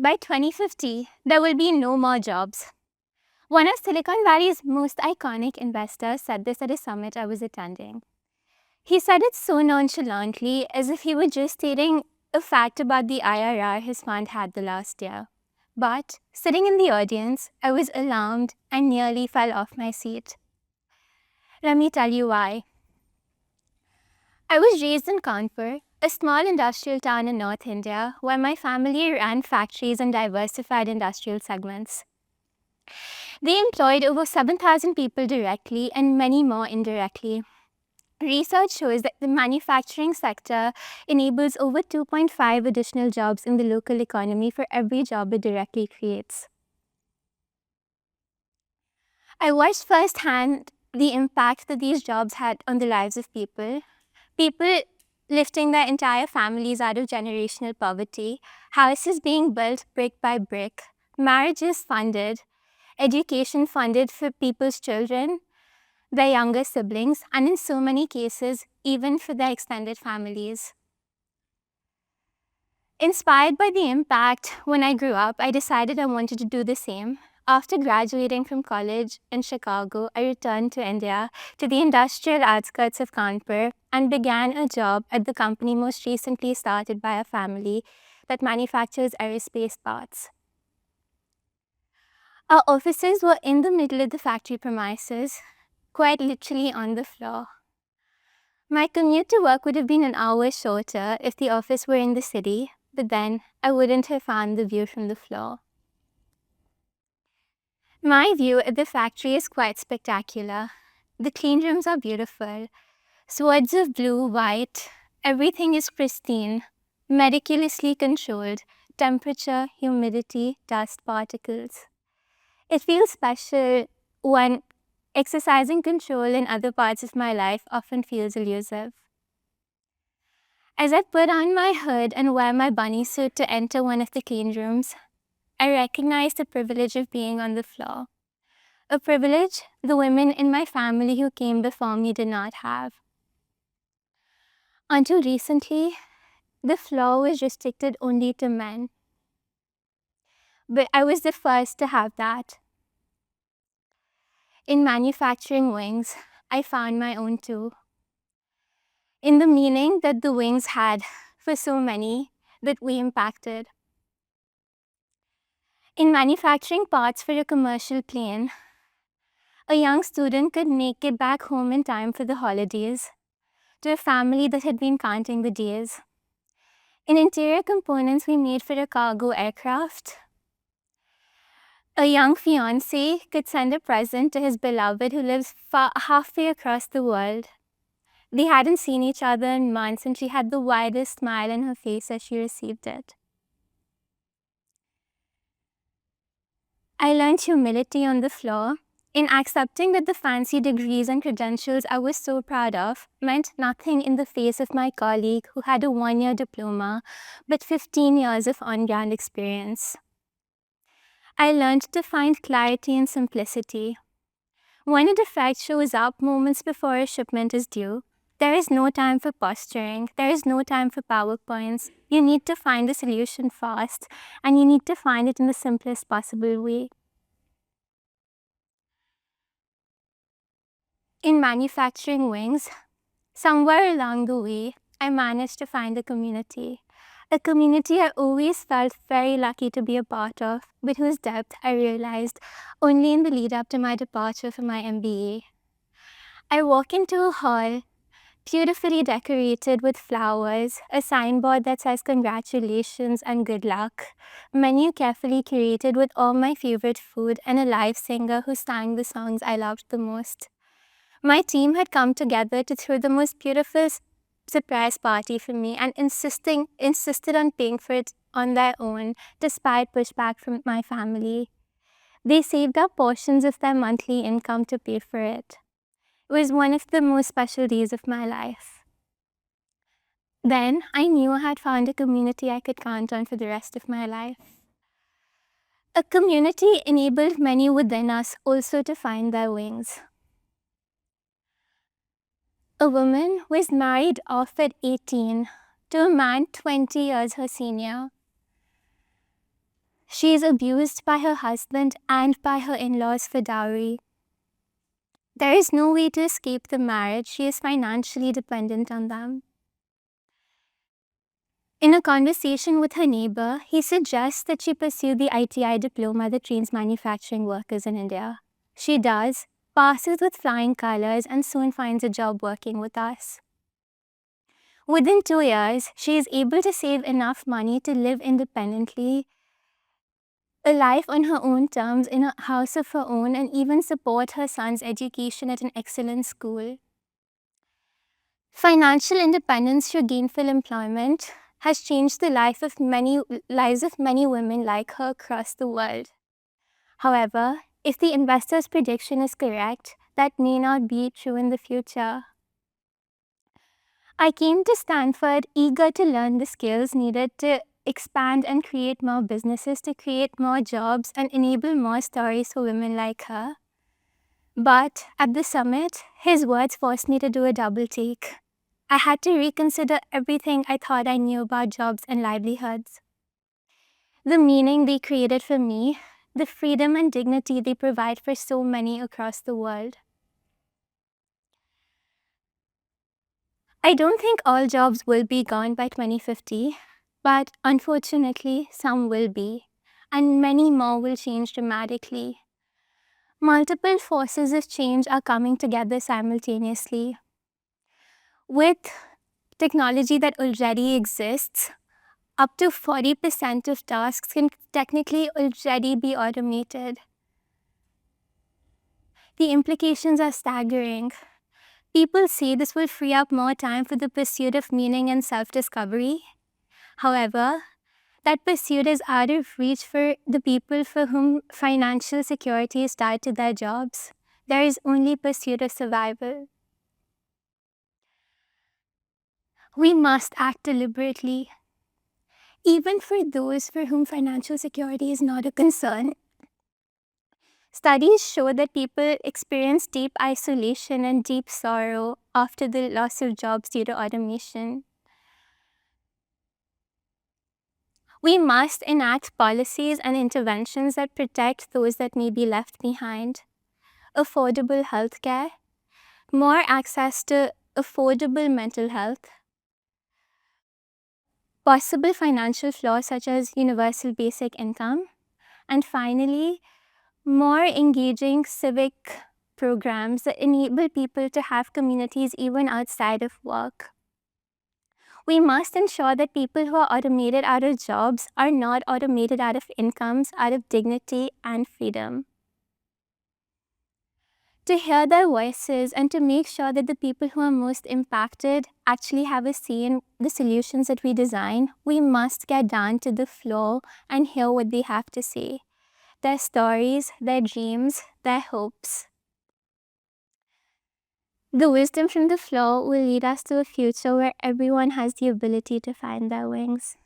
By 2050, there will be no more jobs. One of Silicon Valley's most iconic investors said this at a summit I was attending. He said it so nonchalantly, as if he were just stating a fact about the IRR his fund had the last year. But, sitting in the audience, I was alarmed and nearly fell off my seat. Let me tell you why. I was raised in Kanpur, a small industrial town in North India, where my family ran factories and diversified industrial segments. They employed over 7,000 people directly and many more indirectly. Research shows that the manufacturing sector enables over 2.5 additional jobs in the local economy for every job it directly creates. I watched firsthand the impact that these jobs had on the lives of people. People lifting their entire families out of generational poverty, houses being built brick by brick, marriages funded, education funded for people's children, their younger siblings, and in so many cases, even for their extended families. Inspired by the impact, when I grew up, I decided I wanted to do the same. After graduating from college in Chicago, I returned to India, to the industrial outskirts of Kanpur, and began a job at the company most recently started by a family that manufactures aerospace parts. Our offices were in the middle of the factory premises, quite literally on the floor. My commute to work would have been an hour shorter if the office were in the city, but then I wouldn't have found the view from the floor. My view at the factory is quite spectacular. The clean rooms are beautiful. Swords of blue, white, everything is pristine, meticulously controlled, temperature, humidity, dust particles. It feels special when exercising control in other parts of my life often feels elusive. As I put on my hood and wear my bunny suit to enter one of the clean rooms, I recognize the privilege of being on the floor. A privilege the women in my family who came before me did not have. Until recently, the floor was restricted only to men. But I was the first to have that. In manufacturing wings, I found my own too. In the meaning that the wings had for so many that we impacted. In manufacturing parts for a commercial plane, a young student could make it back home in time for the holidays to a family that had been counting the days. In interior components we made for a cargo aircraft, a young fiancé could send a present to his beloved who lives halfway across the world. They hadn't seen each other in months, and she had the widest smile on her face as she received it. I learned humility on the floor in accepting that the fancy degrees and credentials I was so proud of meant nothing in the face of my colleague who had a one-year diploma but 15 years of on-ground experience. I learned to find clarity in simplicity. When a defect shows up moments before a shipment is due, there is no time for posturing, there is no time for PowerPoints. You need to find a solution fast, and you need to find it in the simplest possible way. In manufacturing wings, somewhere along the way, I managed to find a community I always felt very lucky to be a part of, but whose depth I realized only in the lead up to my departure for my MBA. I walk into a hall, beautifully decorated with flowers, a signboard that says congratulations and good luck, menu carefully curated with all my favorite food, and a live singer who sang the songs I loved the most. My team had come together to throw the most beautiful surprise party for me and insisted on paying for it on their own, despite pushback from my family. They saved up portions of their monthly income to pay for it. It was one of the most special days of my life. Then I knew I had found a community I could count on for the rest of my life. A community enabled many within us also to find their wings. A woman was married off at 18 to a man 20 years her senior. She is abused by her husband and by her in-laws for dowry. There is no way to escape the marriage. She is financially dependent on them. In a conversation with her neighbor, he suggests that she pursue the ITI diploma that trains manufacturing workers in India. She does, passes with flying colors, and soon finds a job working with us. Within 2 years, she is able to save enough money to live independently, a life on her own terms in a house of her own, and even support her son's education at an excellent school. Financial independence through gainful employment has changed the lives of many women like her across the world. However, if the investor's prediction is correct, that may not be true in the future. I came to Stanford eager to learn the skills needed to expand and create more businesses, to create more jobs and enable more stories for women like her. But at the summit, his words forced me to do a double take. I had to reconsider everything I thought I knew about jobs and livelihoods. The meaning they created for me, the freedom and dignity they provide for so many across the world. I don't think all jobs will be gone by 2050, but unfortunately, some will be, and many more will change dramatically. Multiple forces of change are coming together simultaneously. With technology that already exists, up to 40% of tasks can technically already be automated. The implications are staggering. People say this will free up more time for the pursuit of meaning and self-discovery. However, that pursuit is out of reach for the people for whom financial security is tied to their jobs. There is only pursuit of survival. We must act deliberately. Even for those for whom financial security is not a concern. Studies show that people experience deep isolation and deep sorrow after the loss of jobs due to automation. We must enact policies and interventions that protect those that may be left behind. Affordable healthcare, more access to affordable mental health, possible financial flaws such as universal basic income, and finally, more engaging civic programs that enable people to have communities even outside of work. We must ensure that people who are automated out of jobs are not automated out of incomes, out of dignity and freedom. To hear their voices and to make sure that the people who are most impacted actually have a say in the solutions that we design, we must get down to the floor and hear what they have to say. Their stories, their dreams, their hopes. The wisdom from the floor will lead us to a future where everyone has the ability to find their wings.